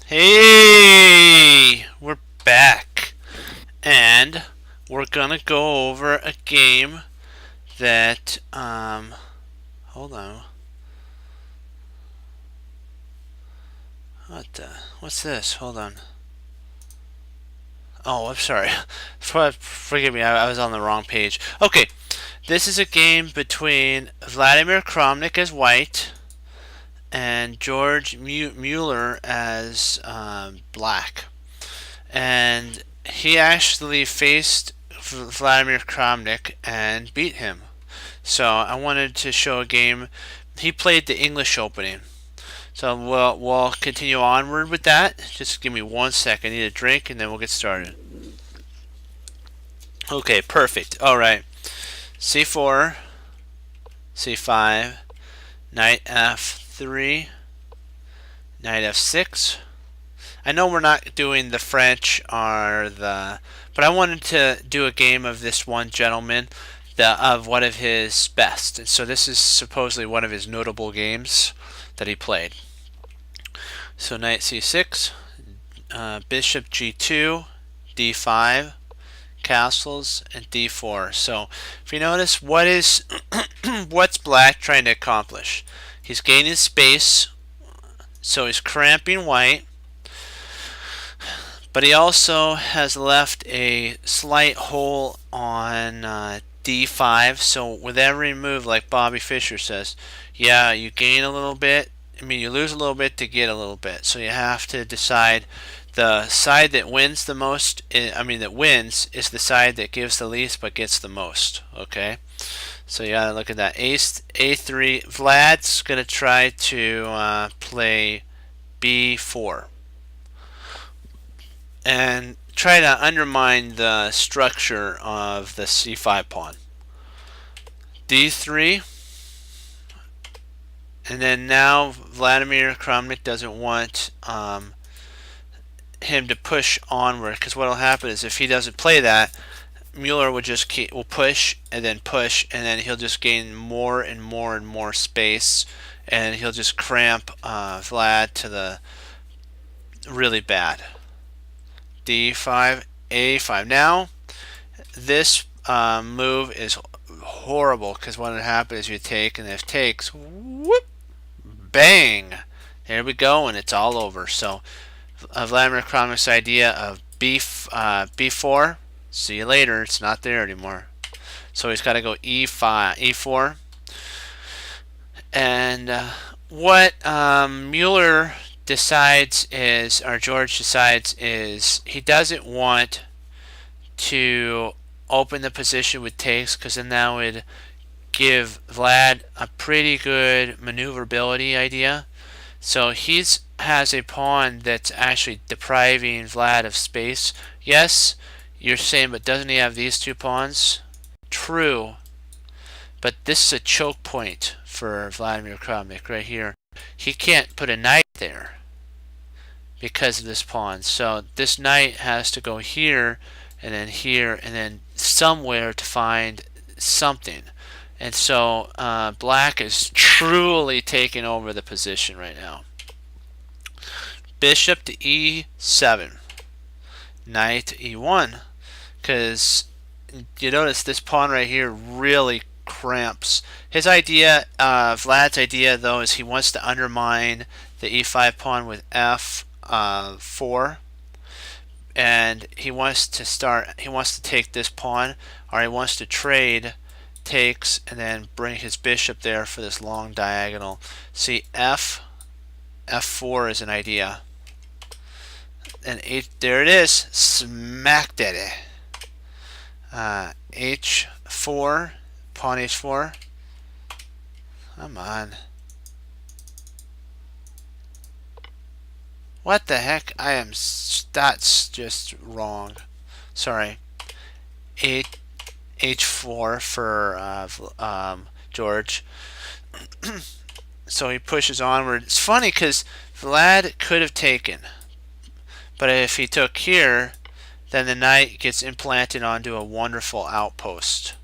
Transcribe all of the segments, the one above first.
Hey, we're back, and we're gonna go over a game that hold on, what the, what's this? Hold on. Oh, I'm sorry. Forgive me, I was on the wrong page. Okay, this is a game between Vladimir Kramnik as white and George Mueller as black. And he actually faced Vladimir Kramnik and beat him. So I wanted to show a game. He played the English opening. So we'll continue onward with that. Just give me 1 second. I need a drink and then we'll get started. Okay, perfect. All right. C4, C5, knight F3, knight F6. I know we're not doing the French or the, but I wanted to do a game of this one gentleman, of one of his best. And so this is supposedly one of his notable games that he played. So knight c6, bishop g2, d5, castles, and d4. So if you notice, what's black trying to accomplish? He's gaining space, so he's cramping white, but he also has left a slight hole on d5. So with every move, like Bobby Fischer says, yeah, you gain a little bit. I mean, you lose a little bit to get a little bit. So you have to decide the side that wins the most. That wins is the side that gives the least but gets the most. Okay. So you gotta look at that. A3. Vlad's gonna try to play B4 and try to undermine the structure of the c5 pawn. d3, and then now Vladimir Kramnik doesn't want him to push onward, because what will happen is if he doesn't play that, Mueller will push and then he'll just gain more and more and more space, and he'll just cramp Vlad to the really bad. D5, A5. Now this move is horrible, because what would happen is you take, and if takes, whoop, bang, there we go, and it's all over. So Vladimir Kramnik's idea of B4, see you later, it's not there anymore. So he's got to go E5, E4, and what Mueller decides is, or George decides is, he doesn't want to open the position with takes, because then that would give Vlad a pretty good maneuverability idea. So he has a pawn that's actually depriving Vlad of space. Yes, you're saying, but doesn't he have these two pawns? True, but this is a choke point for Vladimir Kramnik right here. He can't put a knight there because of this pawn. So this knight has to go here, and then somewhere to find something. And so black is truly taking over the position right now. Bishop to e7, knight to e1, because you notice this pawn right here really cramps. His idea, Vlad's idea though, is he wants to undermine the e5 pawn with f4, and he wants to take this pawn, or he wants to trade takes and then bring his bishop there for this long diagonal. See, f4 is an idea, and there it is, smacked at it. H4, pawn h4. Come on. What the heck? That's just wrong. Sorry. H4 for George. So he pushes onward. It's funny because Vlad could have taken, but if he took here, then the knight gets implanted onto a wonderful outpost.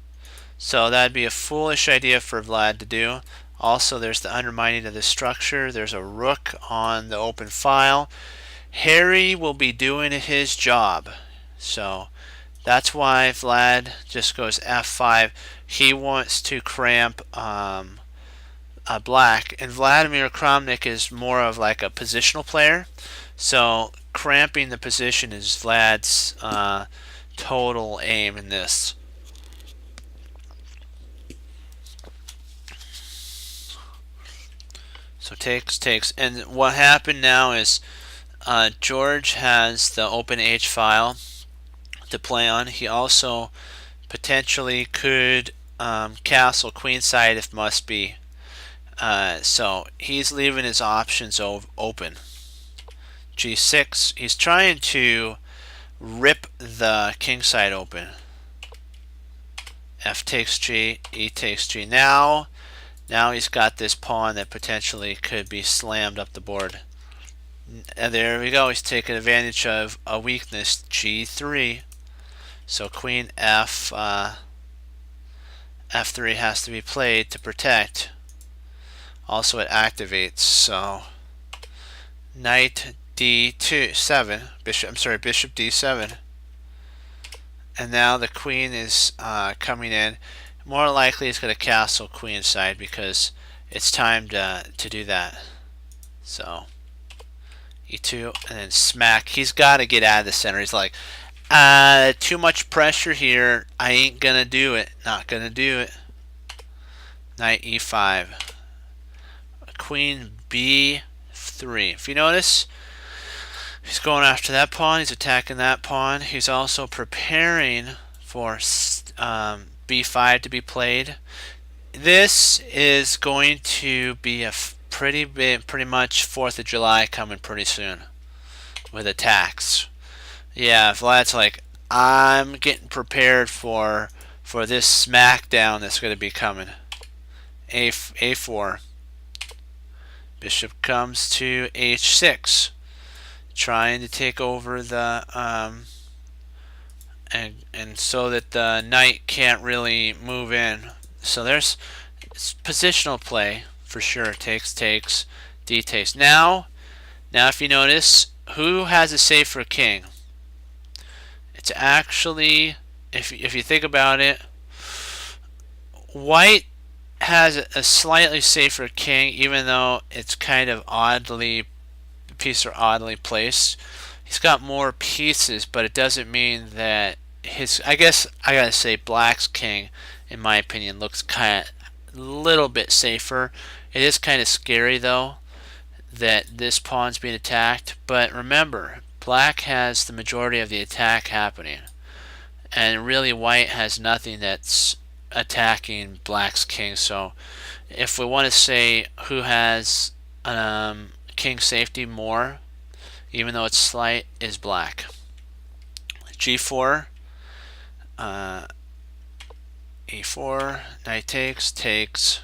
So that'd be a foolish idea for Vlad to do. Also, there's the undermining of the structure. There's a rook on the open file. Harry will be doing his job. So that's why Vlad just goes f5. He wants to cramp black. And Vladimir Kramnik is more of like a positional player. So cramping the position is Vlad's total aim in this. So takes. And what happened now is George has the open H file to play on. He also potentially could castle queenside if must be. So he's leaving his options open. G6. He's trying to rip the kingside open. F takes G. E takes G. Now he's got this pawn that potentially could be slammed up the board. And there we go. He's taking advantage of a weakness. G3. So queen F. F3 has to be played to protect. Also, it activates. So knight D7. Bishop D7. And now the queen is coming in. More likely, it's going to castle queenside because it's time to do that. So E2 and then smack. He's got to get out of the center. He's like, too much pressure here. I ain't gonna do it. Not gonna do it. Knight E5. Queen B3. If you notice, he's going after that pawn. He's attacking that pawn. He's also preparing for B5 to be played. This is going to be a pretty much 4th of July coming pretty soon with attacks. Yeah, Vlad's like, I'm getting prepared for this smackdown that's going to be coming. A4. Bishop comes to H6, trying to take over the and so that the knight can't really move in. So there's positional play for sure. Takes, D takes. Now if you notice, who has a safer king? It's actually, if you think about it, white has a slightly safer king, even though it's kind of oddly, the pieces are oddly placed. He's got more pieces, but it doesn't mean that his, I guess I gotta say, black's king, in my opinion, looks kind of a little bit safer. It is kind of scary though that this pawn's being attacked, but remember, black has the majority of the attack happening, and really white has nothing that's attacking black's king. So if we want to say who has king safety more, even though it's slight, is black. G4, E4, knight takes,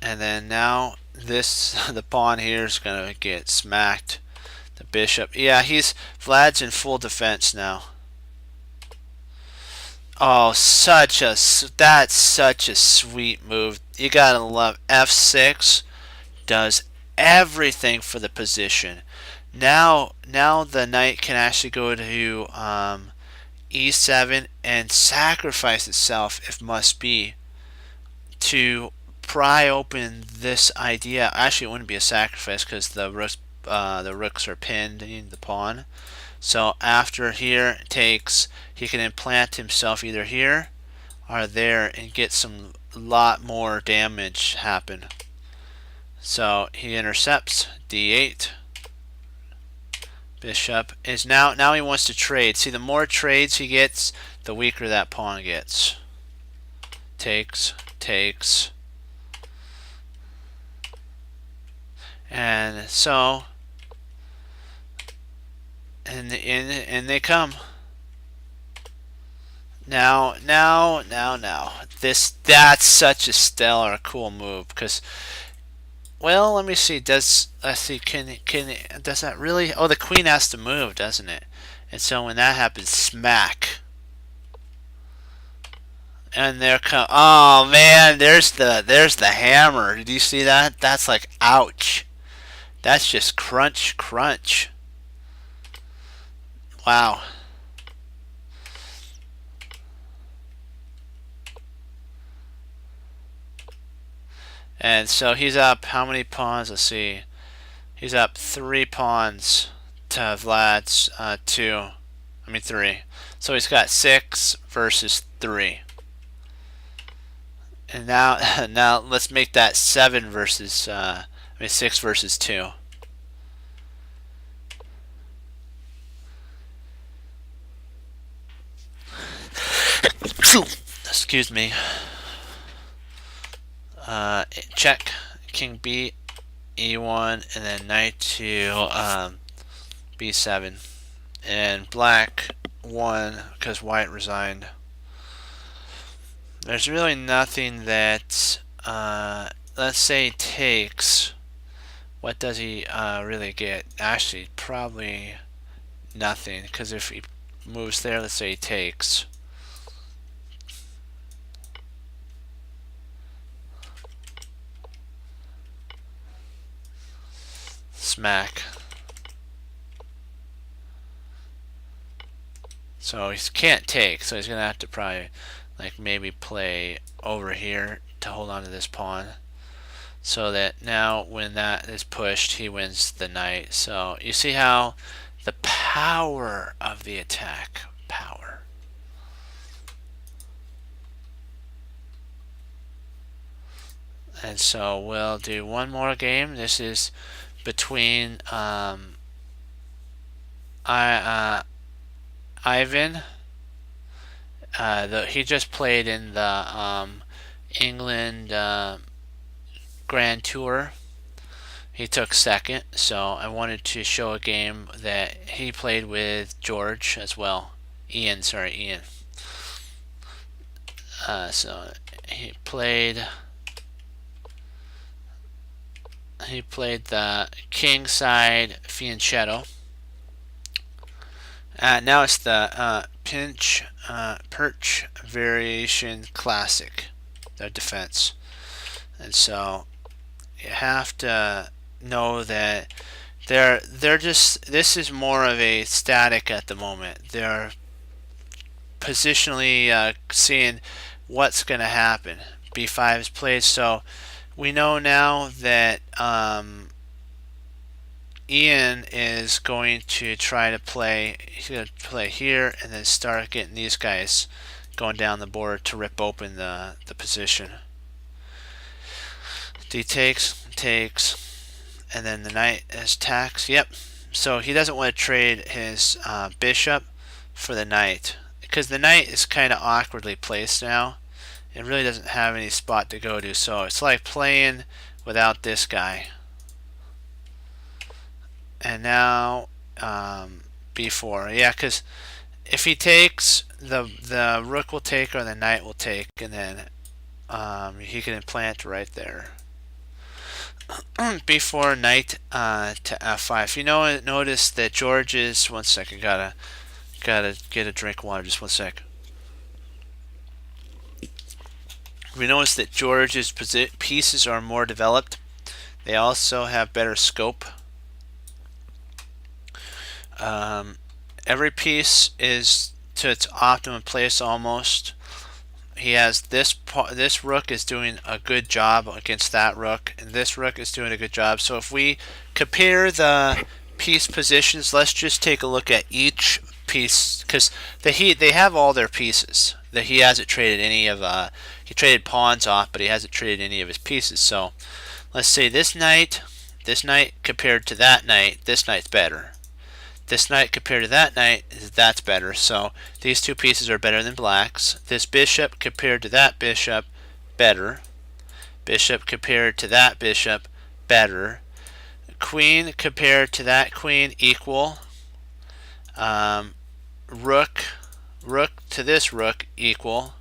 and then now this the pawn here is gonna get smacked. The bishop, yeah, Vlad's in full defense now. Oh, that's such a sweet move. You gotta love. F6 does everything for the position. Now the knight can actually go to E7 and sacrifice itself if must be to pry open this idea. Actually, it wouldn't be a sacrifice because the rooks are pinned in the pawn. So after here takes, he can implant himself either here or there and get some lot more damage happen. So he intercepts. D8. Bishop is now he wants to trade. See, the more trades he gets, the weaker that pawn gets. Takes. And so and they come. Now. That's such a stellar, cool move because, well, let me see. Does that really? Oh, the queen has to move, doesn't it? And so when that happens, smack. And there come. Oh man, there's the hammer. Did you see that? That's like ouch. That's just crunch, crunch. Wow. And so he's up how many pawns? Let's see. He's up 3 pawns to Vlad's 2. I mean 3. So he's got 6 versus 3. And now now let's make that 7 versus 6 versus 2. Excuse me. Check king b e1 and then knight to b7 and black won because white resigned. There's really nothing that let's say takes. What does he really get? Actually probably nothing, because if he moves there, let's say he takes. Smack. So he can't take, so he's gonna have to probably like maybe play over here to hold on to this pawn, so that now when that is pushed he wins the knight. So you see how the power of the attack, power. And so we'll do one more game. This is between Ivan. He just played in the England Grand Tour. He took second, so I wanted to show a game that he played with George as well. Ian. So he played the king side fianchetto. Now it's the perch variation classic, the defense. And so you have to know that they're just, this is more of a static at the moment. They're positionally seeing what's going to happen. B5 is played, so we know now that Ian is going to try to play. He's going to play here and then start getting these guys going down the board to rip open the position. D takes, and then the knight is attacks. Yep. So he doesn't want to trade his bishop for the knight, because the knight is kind of awkwardly placed now. It really doesn't have any spot to go to, so it's like playing without this guy. And now b4, yeah, because if he takes, the rook will take or the knight will take, and then he can implant right there. b4, knight to f5. You know, notice that George's, one second, gotta get a drink of water, just one sec. We notice that George's pieces are more developed. They also have better scope. Every piece is to its optimum place almost. He has this rook is doing a good job against that rook, and this rook is doing a good job. So if we compare the piece positions, let's just take a look at each piece, because they have all their pieces. That he hasn't traded any of he traded pawns off, but he hasn't traded any of his pieces. So let's say this knight compared to that knight, this knight's better. This knight compared to that knight, that's better. So these two pieces are better than black's. This bishop compared to that bishop, better. Bishop compared to that bishop, better. Queen compared to that queen, equal. Rook to this rook, equal.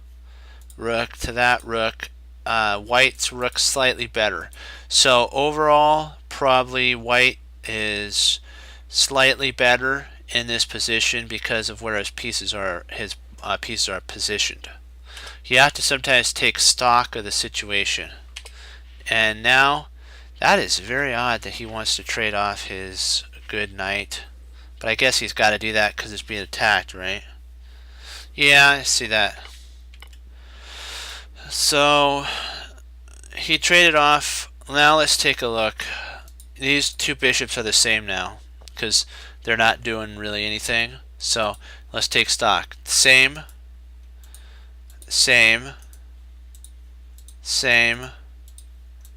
Rook to that rook. White's rook slightly better. So overall, probably white is slightly better in this position because of where his pieces are positioned. You have to sometimes take stock of the situation. And now, that is very odd that he wants to trade off his good knight. But I guess he's got to do that because it's being attacked, right? Yeah, I see that. So, he traded off. Now let's take a look. These two bishops are the same now because they're not doing really anything. So, let's take stock. Same, same, same,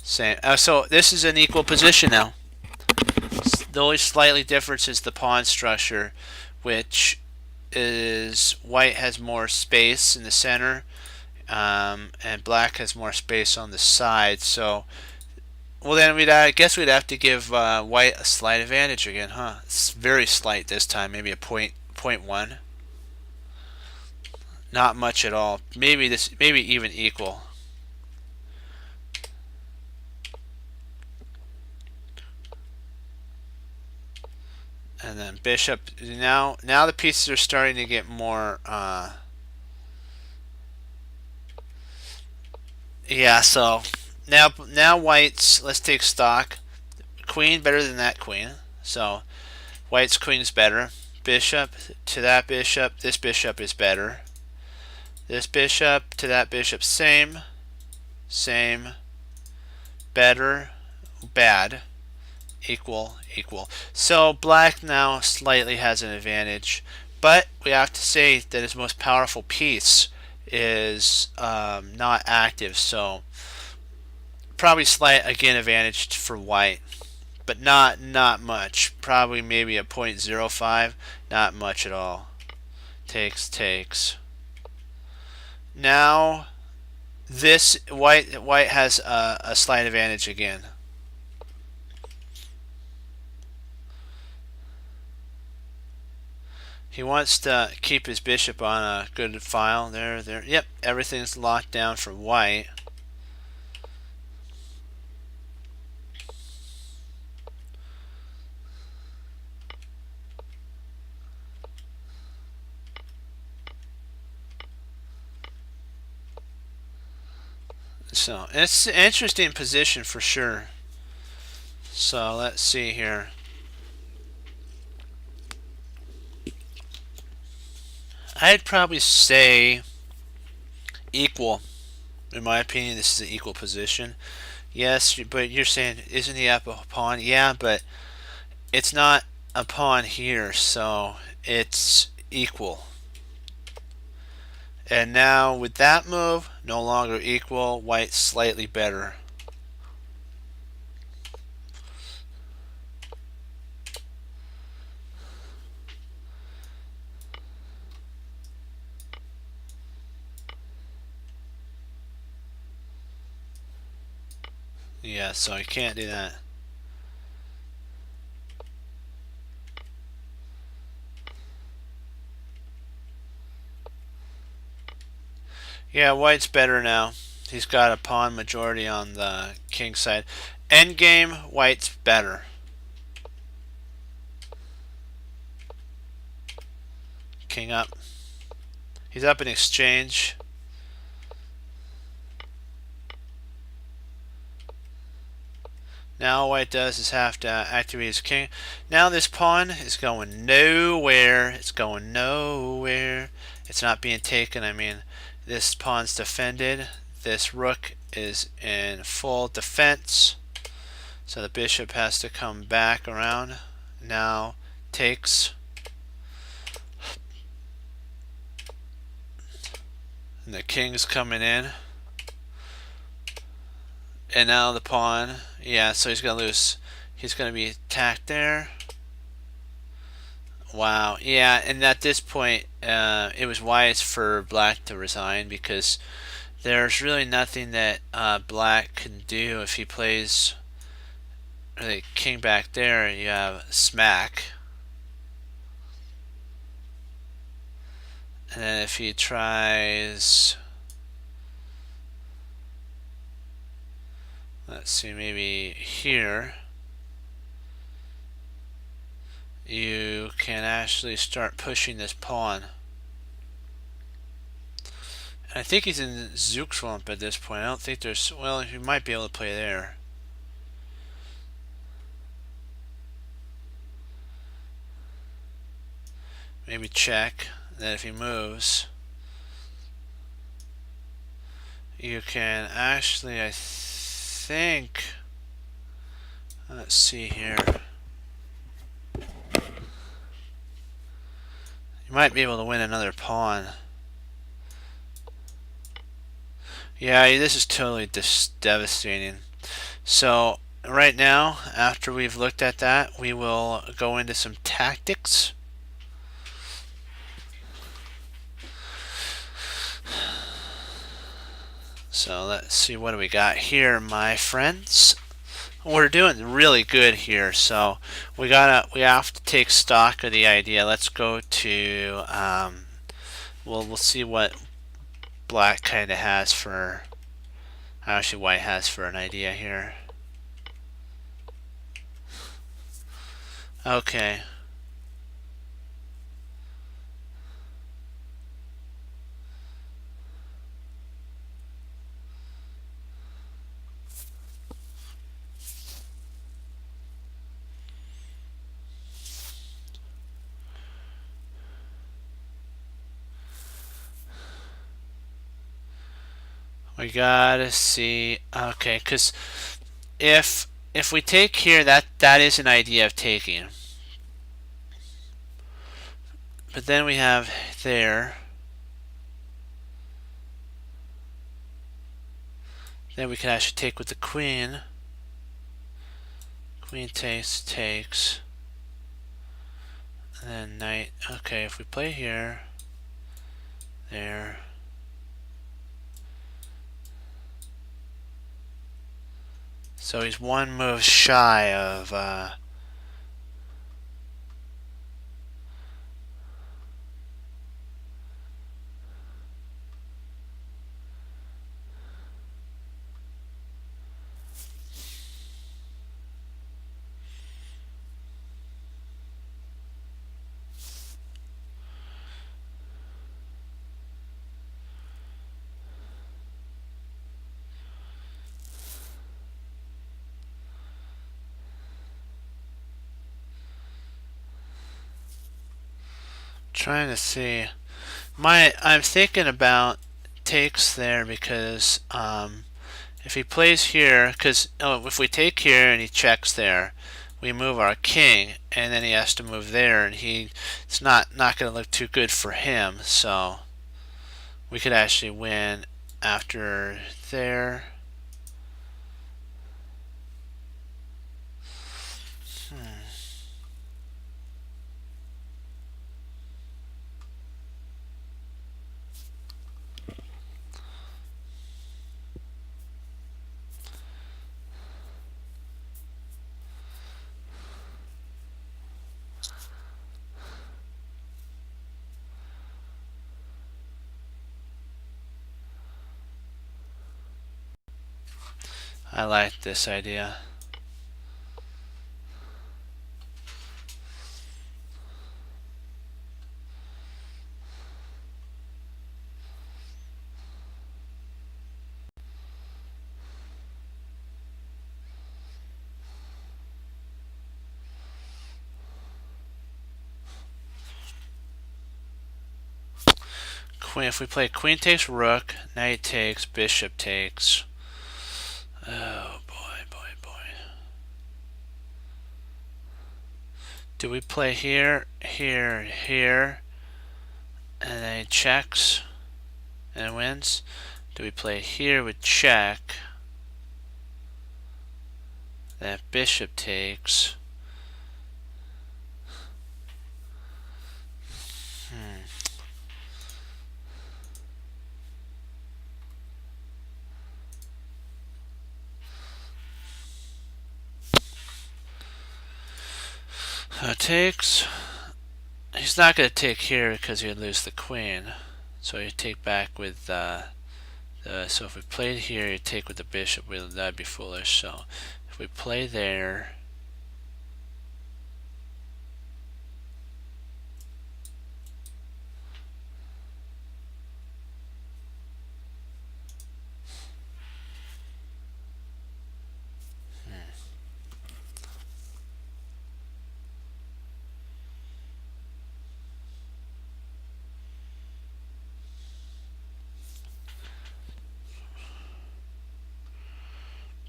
same. So, this is an equal position now. The only slightly difference is the pawn structure, which is white has more space in the center, and black has more space on the side. So, well, then I guess we'd have to give white a slight advantage again, huh? It's very slight this time, maybe a point one. Not much at all. Maybe even equal. And then bishop. Now the pieces are starting to get more. Yeah. So now white's. Let's take stock. Queen better than that queen. So white's queen is better. Bishop to that bishop. This bishop is better. This bishop to that bishop. Same. Better. Bad. Equal. So black now slightly has an advantage, but we have to say that his most powerful piece is not active, so probably slight again advantage for white, but not much. Probably maybe a 0.05, not much at all. Takes. Now this white has a slight advantage again. He wants to keep his bishop on a good file. There. Yep, everything's locked down for white. So it's an interesting position for sure. So let's see here. I'd probably say equal. In my opinion, this is an equal position. Yes, but you're saying, isn't he up a pawn? Yeah, but it's not a pawn here, so it's equal. And now with that move, no longer equal, white slightly better. Yeah, so I can't do that. Yeah, white's better now. He's got a pawn majority on the king side. Endgame, white's better. King up. He's up in exchange. Now all white does is have to activate his king. Now this pawn is going nowhere. It's going nowhere. It's not being taken. I mean, this pawn's defended. This rook is in full defense. So the bishop has to come back around. Now takes. And the king's coming in. And now the pawn. Yeah, so he's going to lose. He's going to be attacked there. Wow. Yeah, and at this point, it was wise for black to resign because there's really nothing that black can do if he plays the king back there. You have smack. And then if he tries, let's see, maybe here, you can actually start pushing this pawn. I think he's in Zugschwamp at this point. I don't think there's... Well, he might be able to play there. Maybe check. Then if he moves, you can actually, I think... Let's see here. You might be able to win another pawn. Yeah, this is totally devastating. So right now, after we've looked at that, we will go into some tactics. So let's see, what do we got here, my friends? We're doing really good here, so we have to take stock of the idea. Let's go to we'll see what black kind of has for, actually white has for an idea here. Okay. We gotta see. Okay, because if we take here, that is an idea of taking. But then we have there. Then we can actually take with the queen. Queen takes. And then knight. Okay, if we play here, there. So he's one move shy of trying to see. I'm thinking about takes there because if he plays here, because if we take here and he checks there, we move our king, and then he has to move there, and it's not going to look too good for him. So we could actually win after there. I like this idea. Queen. If we play queen takes rook, knight takes, bishop takes. Oh boy, boy, boy. Do we play here, here, here, and then he checks and wins? Do we play here with check? Then bishop takes. Takes. He's not going to take here because he'd lose the queen. So you take back with so if we played here, you take with the bishop. Well, that'd be foolish. So if we play there,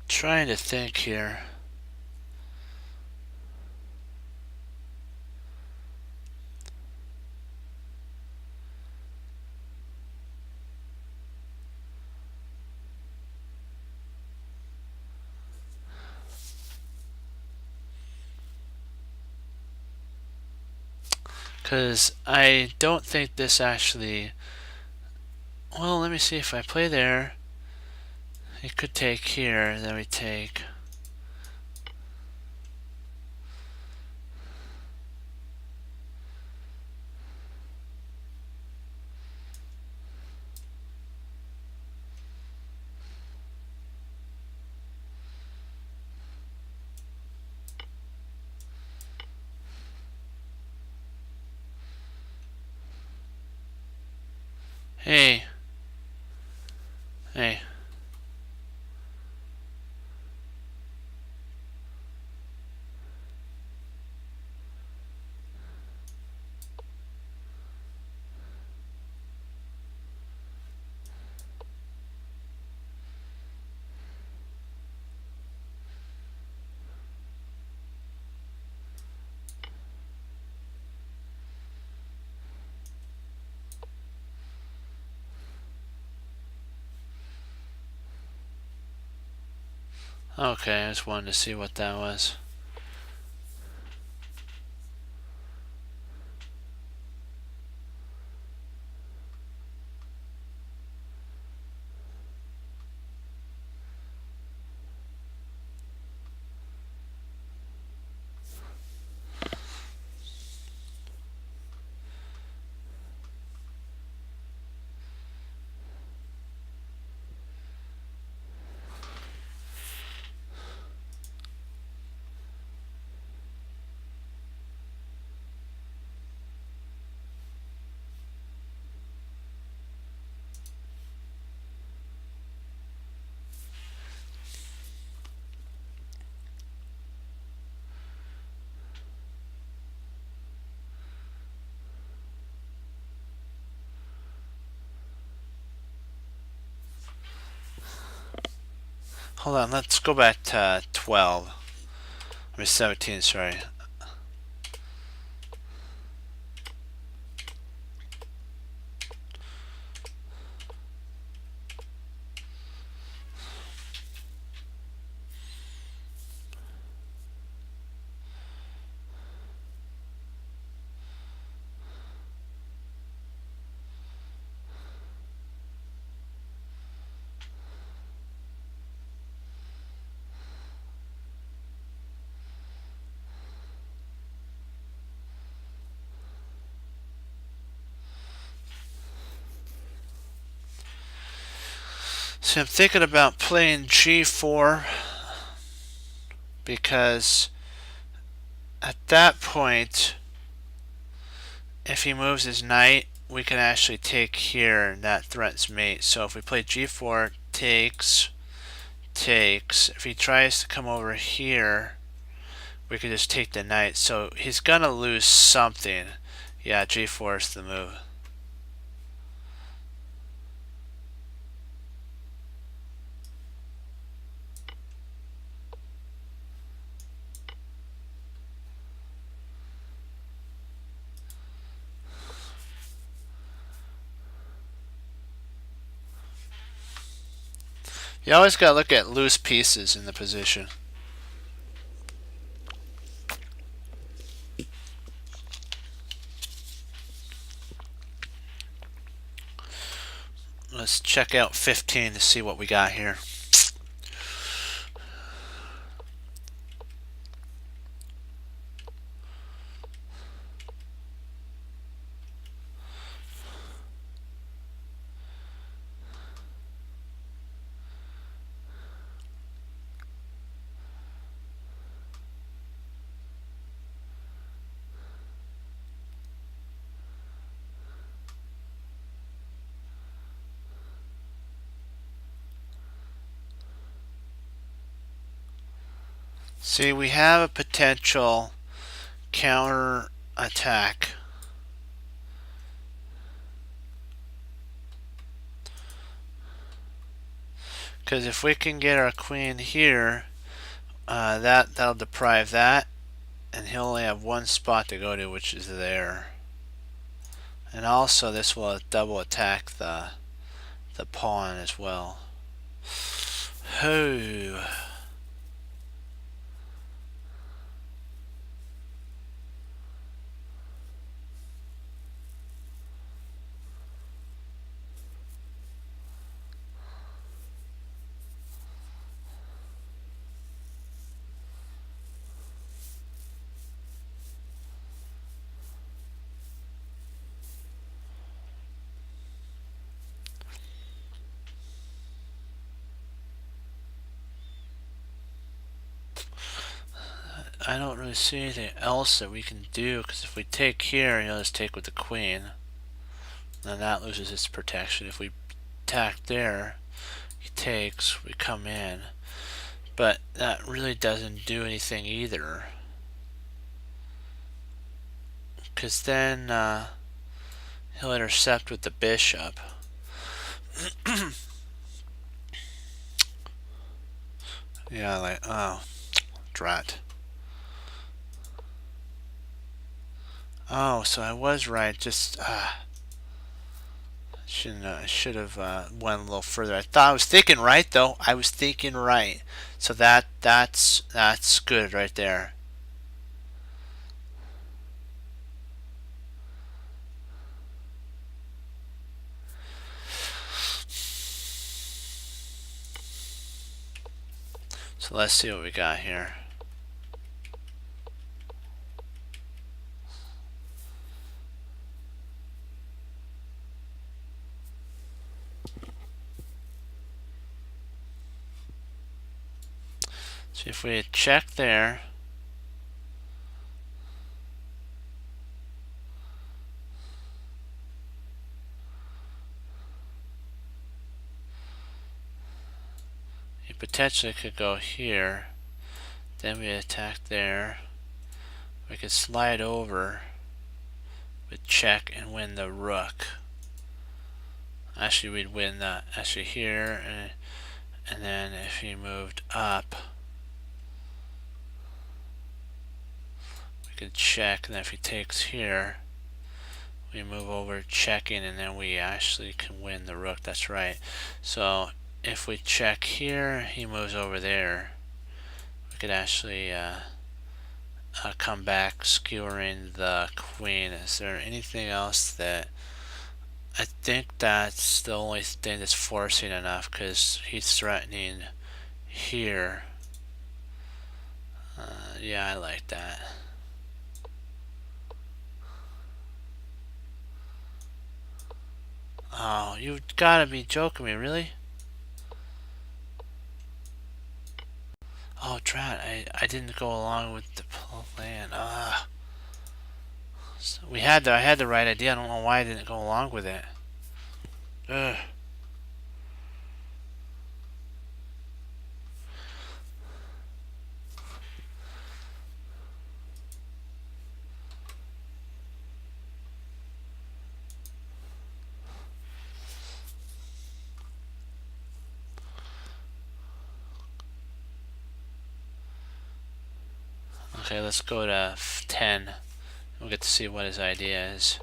Trying to think here. Because I don't think this actually... Well, let me see. If I play there, it could take here. Then we take... Hey. Hey. Okay, I just wanted to see what that was. Hold on, let's go back to 12. I mean 17, sorry. So I'm thinking about playing G4 because at that point, if he moves his knight, we can actually take here and that threatens mate. So if we play G4, takes, takes. If he tries to come over here, we could just take the knight. So he's gonna lose something. Yeah, G4 is the move. You always gotta look at loose pieces in the position. Let's check out 15 to see what we got here. See, we have a potential counter attack. Because if we can get our queen here, that'll deprive that, and he'll only have one spot to go to, which is there. And also this will double attack the pawn as well. Oh. I don't really see anything else that we can do, because if we take here, he'll just take with the queen. Then that loses its protection. If we attack there, he takes, we come in. But that really doesn't do anything either. Because then he'll intercept with the bishop. Yeah, like, oh, drat. Oh, so I was right. Just I should have went a little further. I was thinking right though. I was thinking right. So that's good right there. So let's see what we got here. So if we check there, you potentially could go here. Then we attack there. We could slide over with check and win the rook. Actually, we'd win that. Actually, here, and then if he moved up, we could check. And then if he takes here, we move over checking, and then we actually can win the rook. That's right. So if we check here, he moves over there. We could actually come back skewering the queen. Is there anything else that... I think that's the only thing that's forcing enough, because he's threatening here. Yeah, I like that. Oh, you've gotta be joking me, really? Oh, drat, I didn't go along with the plan. So I had the right idea. I don't know why I didn't go along with it. Ugh. Okay, let's go to 10. We'll get to see what his idea is.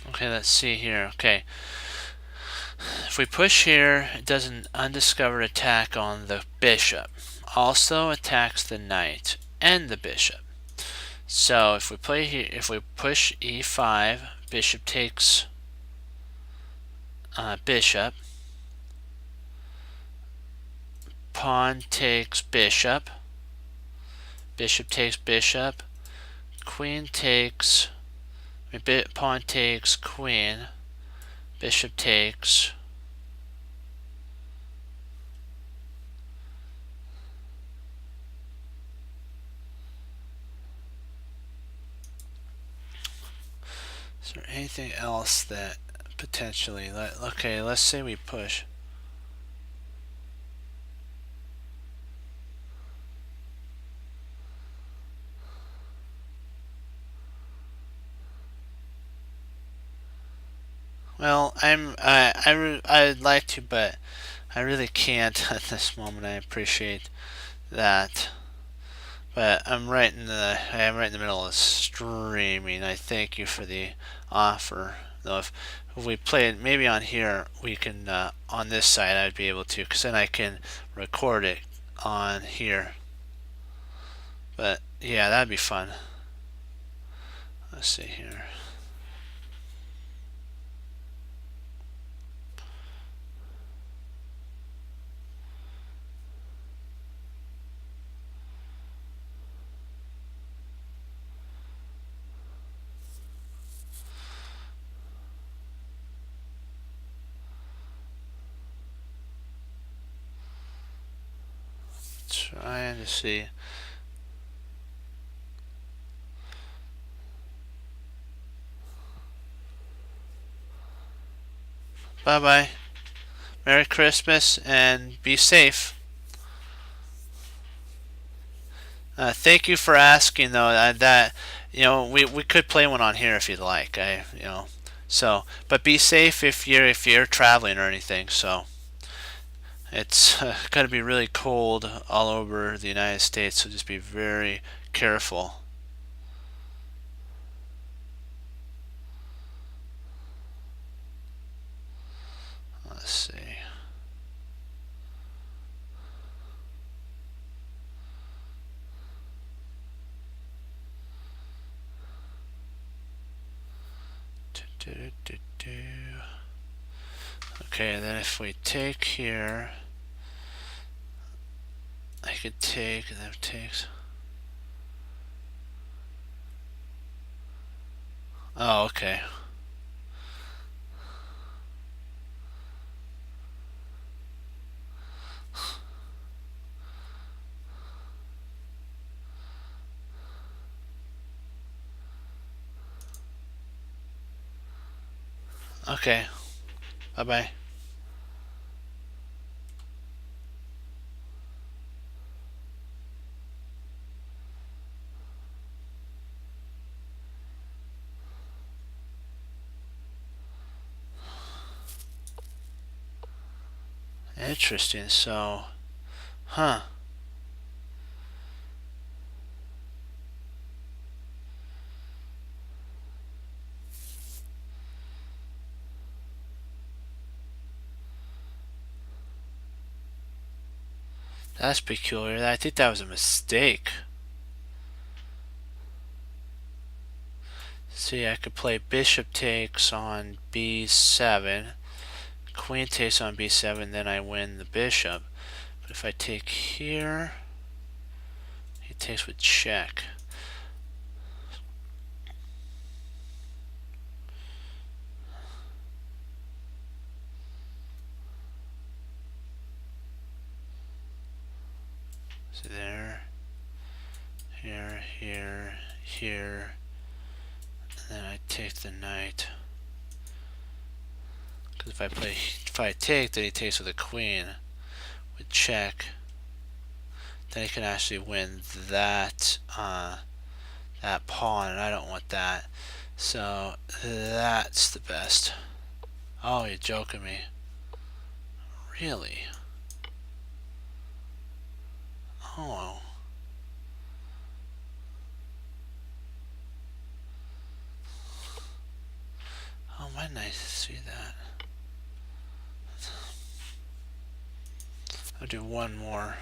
Okay, let's see here. Okay, if we push here, it does an undiscovered attack on the bishop. Also attacks the knight and the bishop. So if we play here, if we push e5, bishop takes bishop, pawn takes bishop, bishop takes bishop, queen takes, pawn takes queen, bishop takes, Is there anything else that potentially... Okay, let's say we push. Well, I'd like to, but I really can't at this moment. I appreciate that, but I'm right in the middle of streaming. I thank you for the offer. Though if we play it maybe on here, we can on this side I'd be able to, because then I can record it on here. But yeah, that'd be fun. Let's see here. Trying to see. Bye bye. Merry Christmas and be safe. Thank you for asking though. That we could play one on here if you'd like. So but be safe if you're traveling or anything. So it's going to be really cold all over the United States. So just be very careful. Let's see. Okay, then if we take here, I could take, and that takes. Oh, okay. Okay. Bye bye. Interesting. So, huh. That's peculiar. I think that was a mistake. See, I could play bishop takes on b7, queen takes on b7, then I win the bishop. But if I take here, he takes with check. So there, here, here, here, and then I take the knight. Because if I take, then he takes with a queen with check. Then he can actually win that that pawn, and I don't want that. So that's the best. Oh, you're joking me. Really? Oh. Oh, might nice to see that. I'll do one more.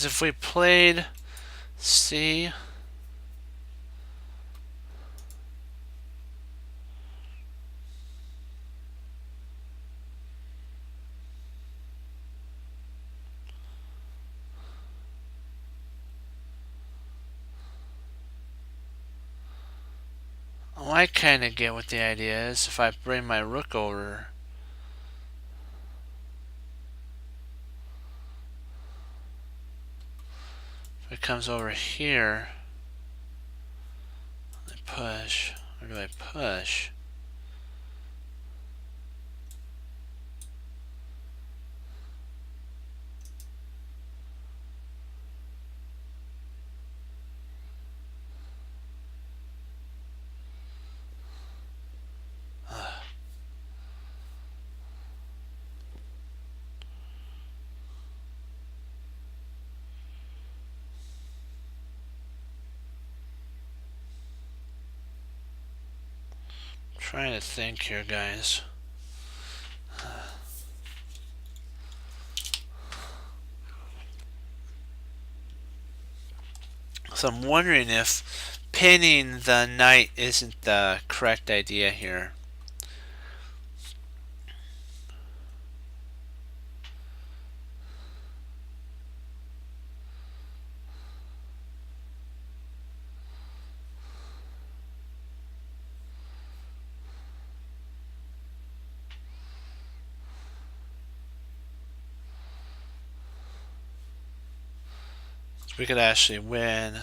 Because if we played C, oh, I kind of get what the idea is. If I bring my rook over, if it comes over here, I push. Or do I push? Trying to think here, guys. So I'm wondering if pinning the knight isn't the correct idea here. We could actually win.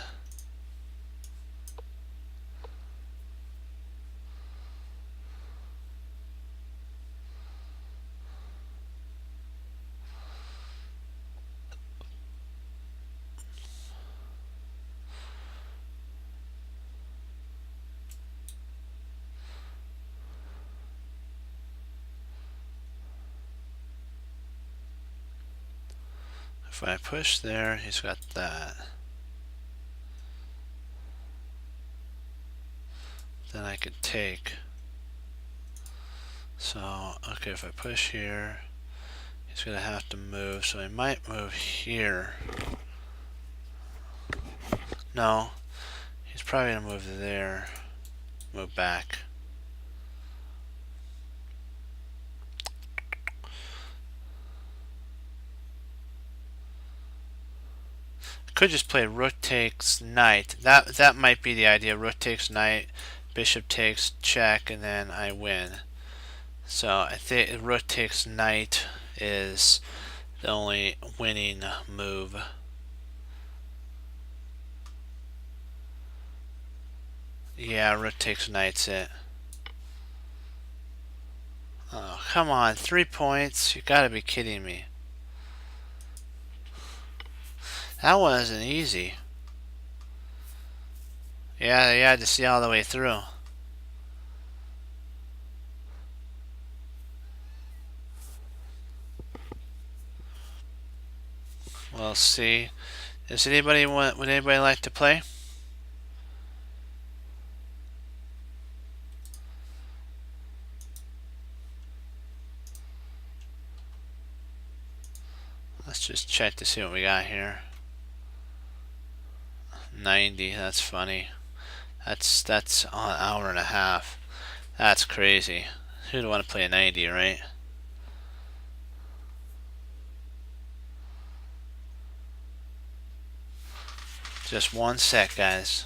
If I push there, he's got that. Then I could take. So, okay, if I push here, he's going to have to move. So he might move here. No, he's probably going to move there. Move back. Could just play rook takes knight. That might be the idea. Rook takes knight, bishop takes check, and then I win. So I think rook takes knight is the only winning move. Yeah, rook takes knight's it. Oh, come on, 3 points? You gotta be kidding me. That wasn't easy. Yeah, you had to see all the way through. We'll see. Would anybody like to play? Let's just check to see what we got here. 90, that's funny. That's an hour and a half. That's crazy. Who'd want to play a 90, right? Just 1 sec, guys.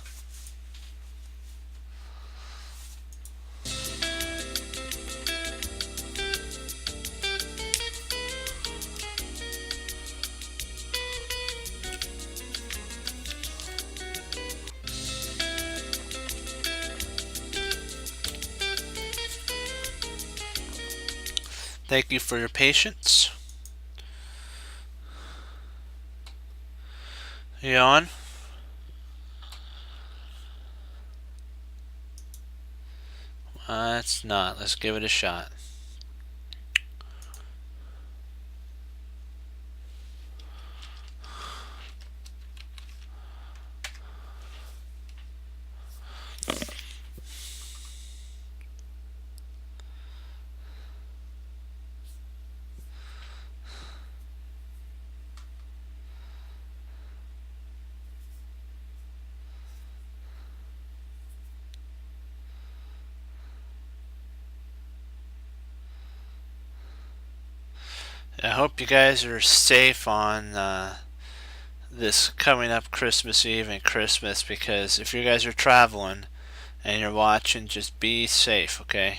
Thank you for your patience. You on? It's not. Let's give it a shot. I hope you guys are safe on this coming up Christmas Eve and Christmas, because if you guys are traveling and you're watching, just be safe, okay?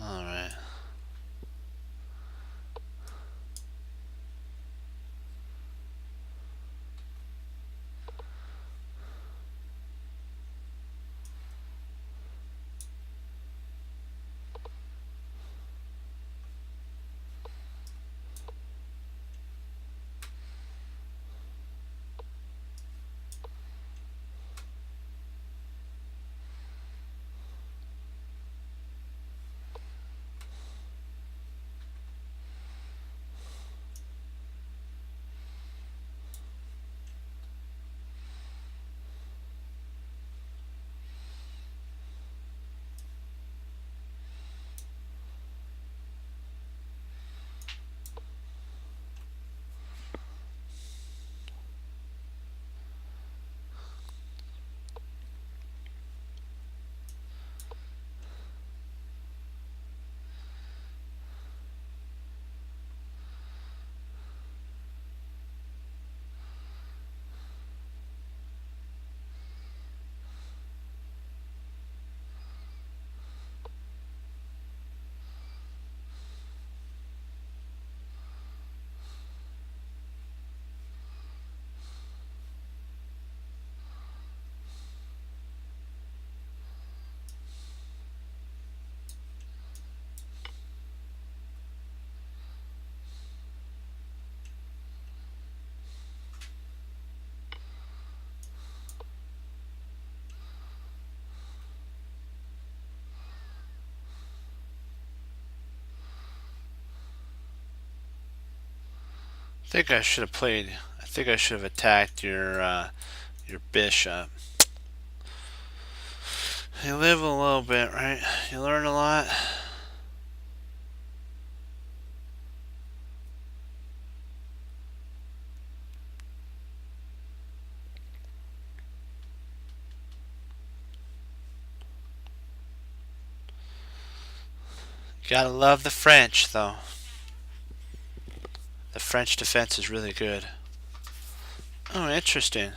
Alright. I think I should have attacked your bishop. You live a little bit, right? You learn a lot. You gotta love the French, though. The French defense is really good. Oh, interesting.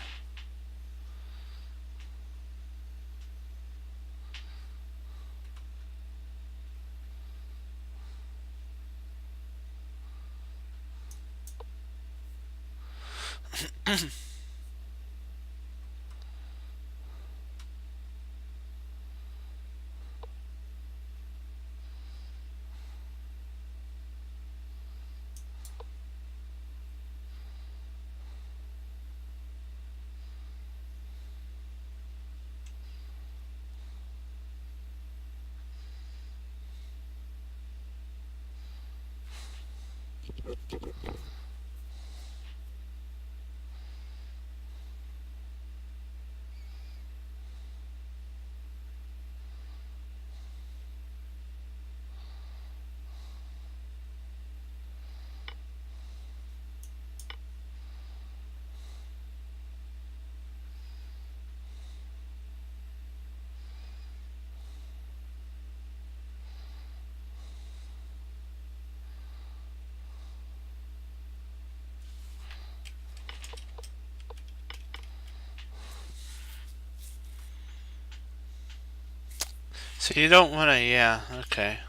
So you don't want to, yeah, okay.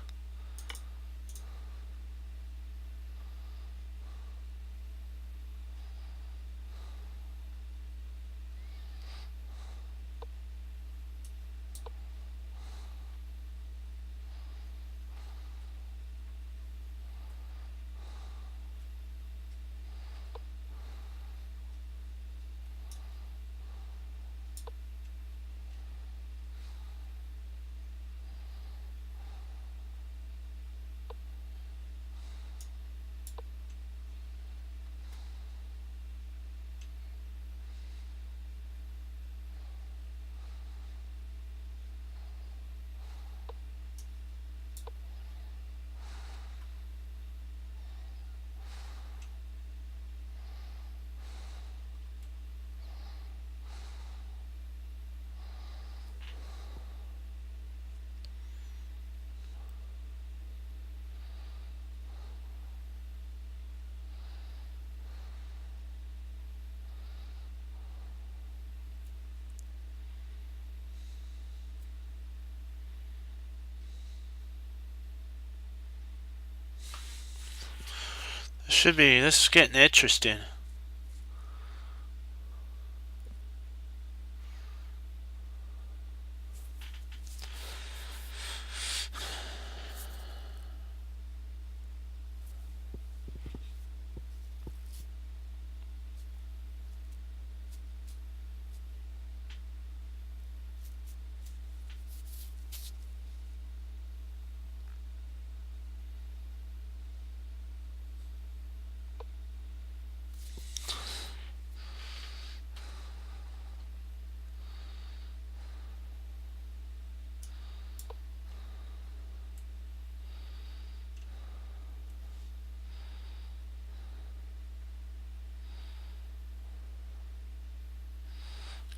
This is getting interesting.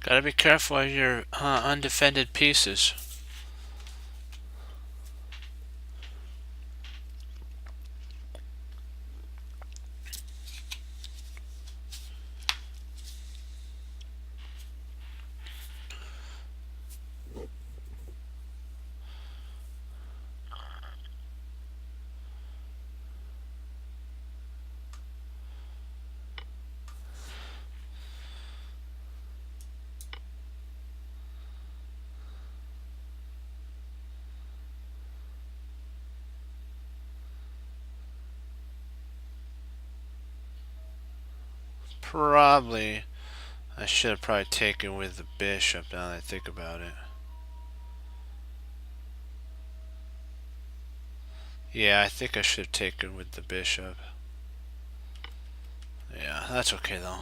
Gotta be careful of your undefended pieces. Probably, I should have probably taken with the bishop now that I think about it. Yeah, I think I should have taken with the bishop. Yeah, that's okay though.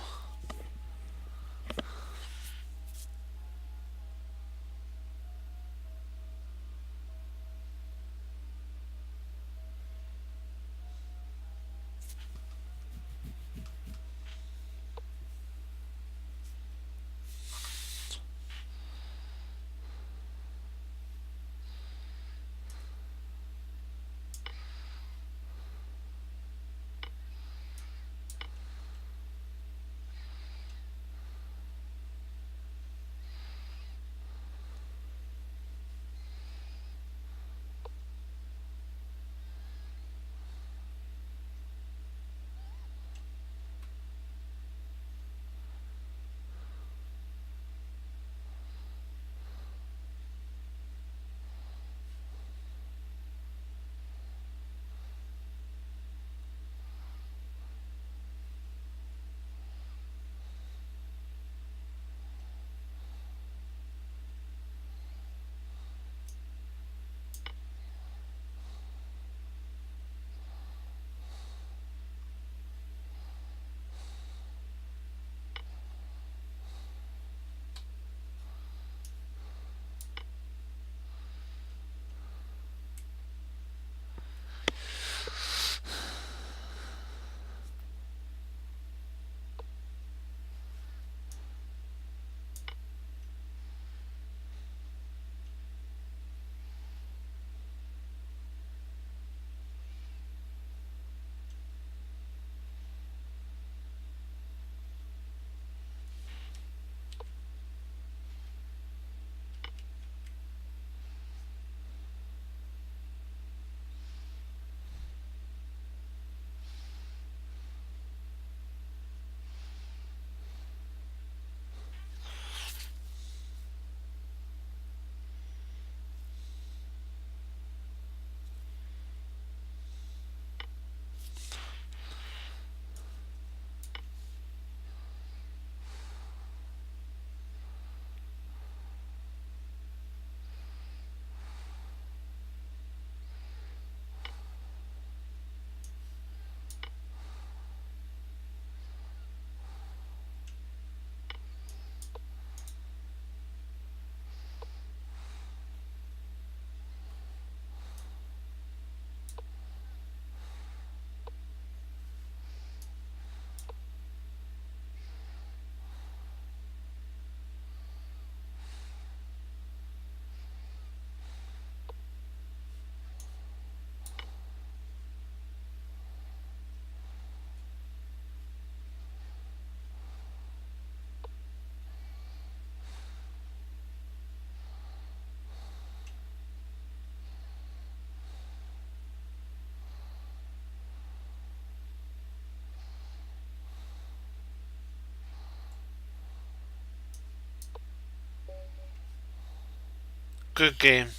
Good game.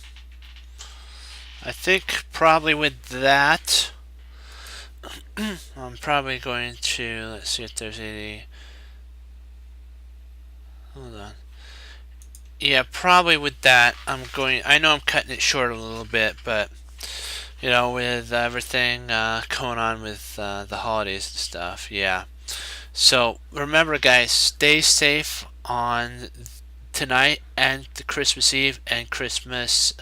I think probably with that, I'm probably going to, let's see if there's any, hold on. Yeah, probably with that, I know I'm cutting it short a little bit, but, with everything going on with the holidays and stuff, yeah. So remember, guys, stay safe on tonight and the Christmas Eve and Christmas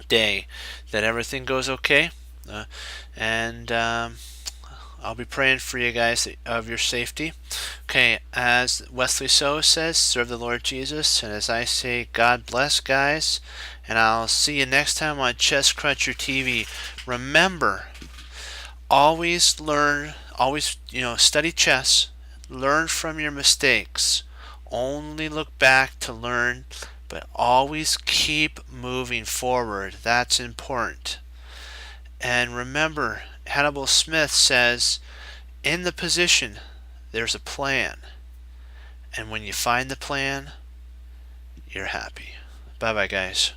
Day. That everything goes okay, and I'll be praying for you guys of your safety. Okay, as Wesley So says, serve the Lord Jesus, and as I say, God bless, guys. And I'll see you next time on Chess Cruncher TV. Remember, always learn, always study chess. Learn from your mistakes. Only look back to learn, but always keep moving forward. That's important. And remember, Hannibal Smith says, in the position, there's a plan. And when you find the plan, you're happy. Bye bye, guys.